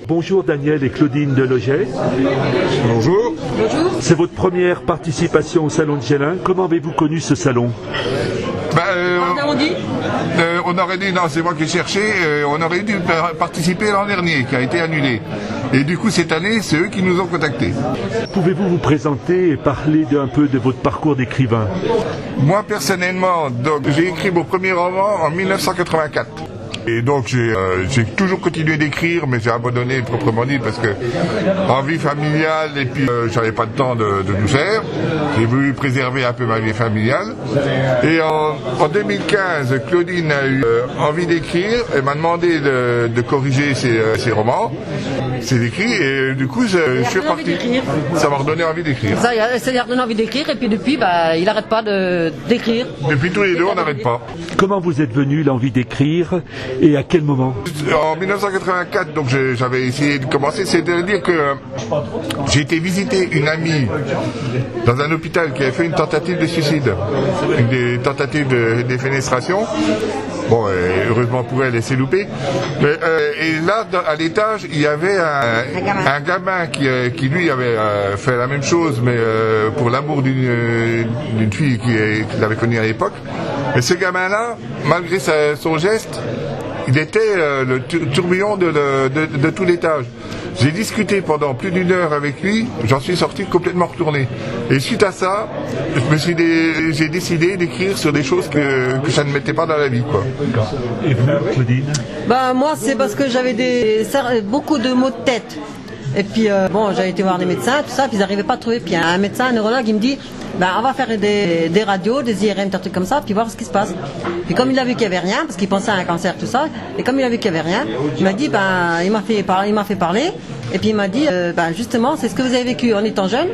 Bonjour Daniel et Claudine Deloget. Bonjour. Bonjour. C'est votre première participation au Salon de Gélin. Comment avez-vous connu ce salon? On aurait dû, non, c'est moi qui ai cherché, on aurait dû participer l'an dernier, qui a été annulé. Et du coup, cette année, c'est eux qui nous ont contactés. Pouvez-vous vous présenter et parler un peu de votre parcours d'écrivain? Moi, personnellement, j'ai écrit mon premier roman en 1984. Et donc j'ai toujours continué d'écrire, mais j'ai abandonné proprement dit parce que en vie familiale et puis j'avais pas de temps de tout faire. J'ai voulu préserver un peu ma vie familiale. Et en 2015, Claudine a eu envie d'écrire et m'a demandé de corriger ses romans, ses écrits, et du coup je suis reparti. Ça m'a redonné envie d'écrire. Ça lui a redonné envie d'écrire et puis depuis il n'arrête pas d'écrire. Depuis tous les deux on n'arrête pas. Comment vous êtes venu l'envie d'écrire et à quel moment? En 1984, donc j'avais essayé de commencer, c'est-à-dire que j'ai été visiter une amie dans un hôpital qui avait fait une tentative de suicide, une tentative de défenestration. Bon, heureusement pour elle s'est loupée. Et là, à l'étage, il y avait un gamin qui lui avait fait la même chose, mais pour l'amour d'une fille qu'il avait connue à l'époque. Et ce gamin-là, malgré son geste, il était le tourbillon de tout l'étage. J'ai discuté pendant plus d'une heure avec lui, j'en suis sorti complètement retourné. Et suite à ça, j'ai décidé d'écrire sur des choses que ça ne mettait pas dans la vie, quoi. Et vous, Claudine? Moi, c'est parce que j'avais beaucoup de maux de tête. Et puis, j'avais été voir des médecins, tout ça, puis ils n'arrivaient pas à trouver. Puis un médecin, un neurologue, il me dit, on va faire des radios, des IRM, des trucs comme ça, puis voir ce qui se passe. Puis comme il a vu qu'il n'y avait rien, parce qu'il pensait à un cancer, tout ça, et comme il a vu qu'il n'y avait rien, il m'a dit, il m'a fait parler, et puis il m'a dit, justement, c'est ce que vous avez vécu en étant jeune,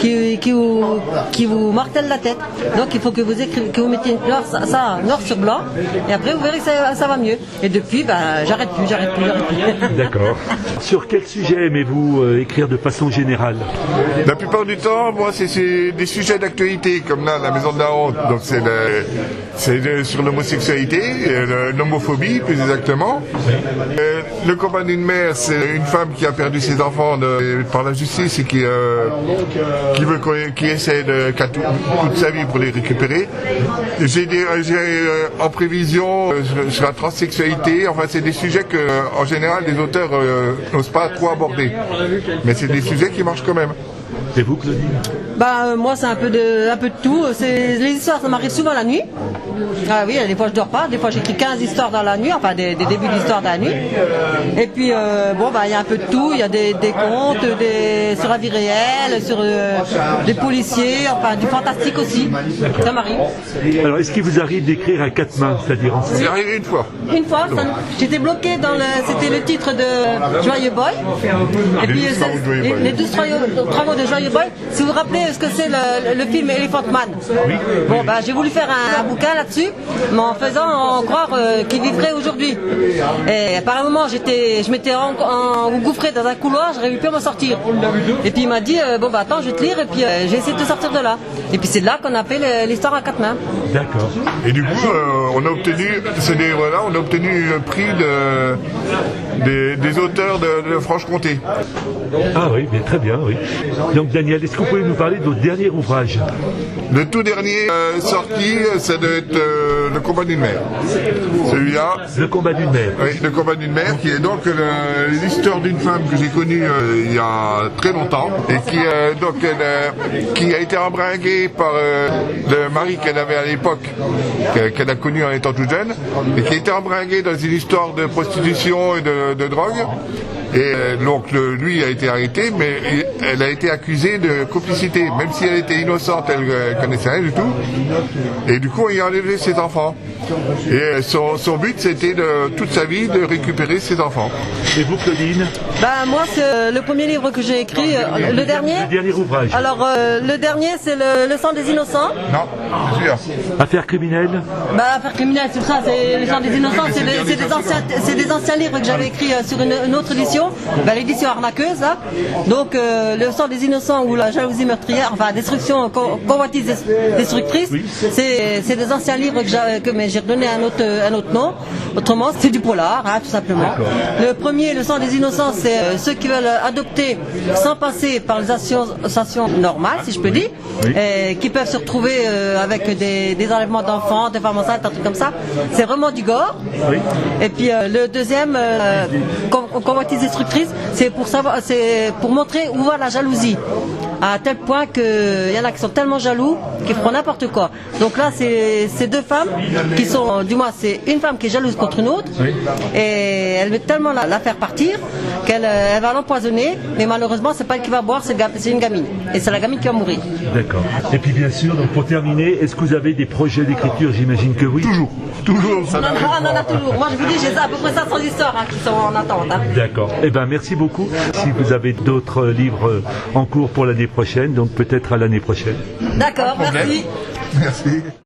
qui vous martèle la tête. Donc il faut que vous mettiez ça noir sur blanc, et après vous verrez que ça va mieux. Et depuis, j'arrête plus. D'accord. Sur quel sujet aimez-vous écrire de façon générale? La plupart du temps, moi, c'est des sujets d'actualité, comme là, la Maison de la Honte. Donc c'est sur l'homosexualité, l'homophobie, plus exactement. Le combat d'une mère, c'est une femme qui a perdu ses enfants par la justice et qui essaie toute sa vie pour les récupérer. J'ai en prévision sur la transsexualité. Enfin, c'est des sujets que, en général, les auteurs n'osent pas trop aborder. Mais c'est des sujets qui marchent quand même. Et vous, Claudine? Moi, c'est un peu de tout. Les histoires, ça m'arrive souvent la nuit. Ah oui, des fois je dors pas. Des fois j'écris 15 histoires dans la nuit, enfin des débuts d'histoires dans la nuit. Et puis, il y a un peu de tout. Il y a des contes, sur la vie réelle, sur des policiers, enfin du fantastique aussi. Ça m'arrive. Alors, est-ce qu'il vous arrive d'écrire à quatre mains, c'est-à-dire ensemble? C'est arrivé une fois. Une fois, j'étais bloquée c'était le titre de Joyeux Boy. Et puis les 12 travaux de Joyeux Boy. Si vous vous rappelez ce que c'est le film Elephant Man. Oui. J'ai voulu faire un bouquin là-dessus, mais en faisant croire qu'il vivrait aujourd'hui. Et par un moment, je m'étais engouffrée dans un couloir, j'arrivais plus à m'en sortir. Et puis il m'a dit, attends, je vais te lire, et puis j'ai essayé de te sortir de là. Et puis c'est là qu'on a fait l'histoire à quatre mains. D'accord. Et du coup, on a obtenu le prix des auteurs de Franche-Comté. Ah oui, mais très bien, oui. Donc Daniel, est-ce que vous pouvez nous parler de votre dernier ouvrage? Le tout dernier sorti, ça doit être Le combat d'une mère. Celui-là. Le combat d'une mère. Oui, Le combat d'une mère, qui est donc l'histoire d'une femme que j'ai connue il y a très longtemps et qui a été embringuée par le mari qu'elle avait à l'époque, qu'elle a connu en étant toute jeune, et qui a été embringuée dans une histoire de prostitution et de drogue. Et donc lui a été arrêté, mais elle a été accusée de complicité, même si elle était innocente, elle connaissait rien du tout. Et du coup, il a enlevé ses enfants. Et son but, c'était toute sa vie de récupérer ses enfants. Et vous, Claudine? Moi, c'est le premier livre que j'ai écrit, le dernier. Le dernier ouvrage. Alors, le dernier, c'est le sang des innocents. Non, c'est sûr. Affaires criminelles. Affaires criminelles, c'est ça, c'est le sang des innocents, c'est des anciens livres que j'avais écrits sur une autre édition, l'édition arnaqueuse, là. Donc, le sang des innocents, innocents ou la jalousie meurtrière, enfin destruction, convoitise destructrice, Oui. c'est des anciens livres mais j'ai redonné un autre nom. Autrement, c'est du polar, hein, tout simplement. D'accord. Le premier, le sang des innocents, c'est ceux qui veulent adopter sans passer par les associations normales, si je peux dire, Oui. et qui peuvent se retrouver avec des enlèvements d'enfants, de femmes enceintes, un truc comme ça. C'est vraiment du gore. Oui. Et puis le deuxième, convoitise destructrice, c'est pour montrer où va la jalousie. À tel point qu'il y en a qui sont tellement jaloux qu'ils feront n'importe quoi. Donc là, c'est deux femmes qui sont, du moins, c'est une femme qui est jalouse contre une autre, Oui. et elle veut tellement la faire partir qu'elle va l'empoisonner, mais malheureusement, c'est pas elle qui va boire, c'est une gamine. Et c'est la gamine qui va mourir. D'accord. Et puis bien sûr, donc pour terminer, est-ce que vous avez des projets d'écriture? J'imagine que oui. Toujours, ça On en a toujours. Moi, je vous dis, j'ai à peu près 500 histoires qui sont en attente. Hein. D'accord. Eh bien, merci beaucoup. Si vous avez d'autres livres en cours pour l'année prochaine, donc peut-être à l'année prochaine. D'accord, merci. Merci.